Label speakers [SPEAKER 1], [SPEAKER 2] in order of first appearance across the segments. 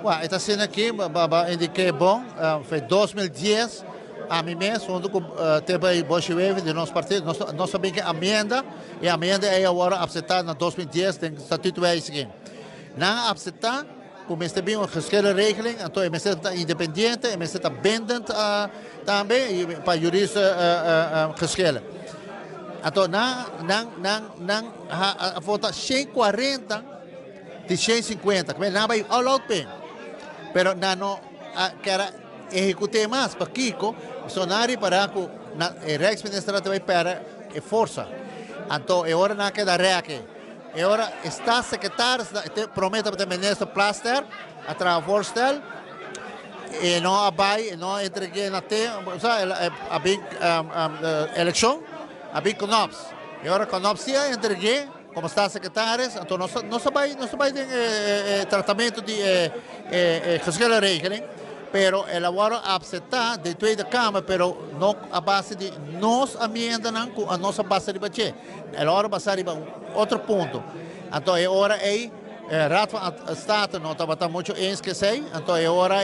[SPEAKER 1] Well, esta cena aqui, indiquei bom, foi 2010, a mim mesmo, quando teve o Bolshevik de nosso partido, nós sabemos que a emenda é agora aceitada em 2010, tem estatuto é isso aqui. Não aceitar, como este bem uma geschillen regeling, então é está independente, é está bindend também para juristas geschillen. Então, não vota 140 de 150, que não vai all out bem. Pero não quer executar mais para Kiko, sonari para que o Rijksminister vai para a força. Então, é hora não queda reaque. É hora está secretário, promete para o ministro Plaster, através do voorstel, e não vai, não entregue na a big eleição, a big knops. É hora que knops se entregue, como está secretário, então não se vai ter tratamento de geschillen regeling, pero elabora aceitar de Tweede Kamer, pero não a base de nós emenda com a nossa base de budget. Ela hora passar para outro ponto. Então é hora Raad van State não estava muito eens que sei, então é hora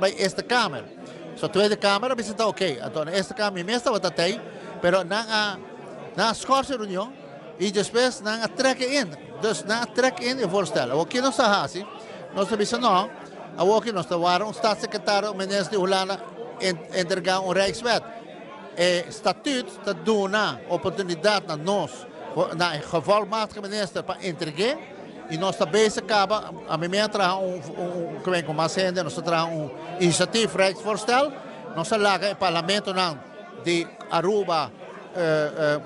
[SPEAKER 1] vai esta Kamer. So Tweede Kamer está ok. Então esta Kamer mesmo está aí, pero na schorse reunião e depois na trekken in. Dus na trekken in e voorstellen. O que não se faz, nós sabemos não. Aqui nós estamos staatssecretaris, minister de Holanda, entregar Rijkswet. O statuut dat doen na oportunidade na nós, na gevolmachtigde minister para entregar. E nós também se acaba, a mim traz como a senda, nós traz iniciativo Rijksvoorstel, nós laga o parlamento não de Aruba,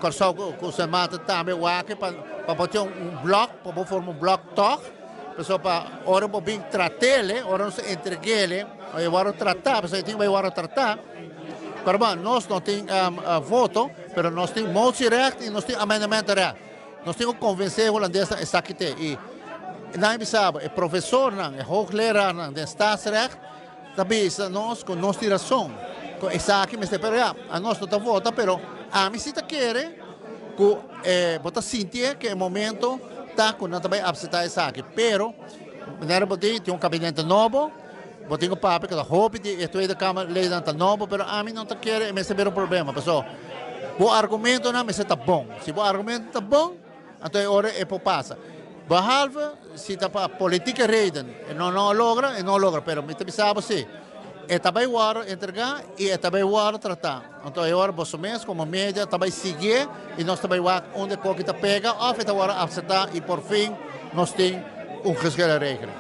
[SPEAKER 1] Corsau, com o mata também o aqui para botar bloco, para formar bloco toch. Pessoal, para ora bem tratar, ora não entregar, eu vou tratar, pessoal, tem que tratar. Claro, nós não temos voto, mas nós temos motie recht e nós temos amendamento recht. Nós temos que convencer o holandês a estar aqui. E não sabe, o professor, o hoogleraar de staatsrecht, também nós com nossa direção, com essa aqui, mas a nós não vota, mas a mim se quer que bota sentir que o momento está com não também aceitar isso aqui, pero tem gabinete novo, tem um papel que a roupa de a Tweede Kamer lei não novo, pero a mim não quer, mas é um problema, pessoal. O argumento não está bom, se o argumento está bom, então é hora para passar. Behalve se está para política reden, não logra, pero me sabe se é também o ar entregar e é também o ar tratar. Então é hora você mesmo como mídia também seguir e nós também onde qualquer pega, ou é hora aceitar e por fim nós temos geschillen regeling.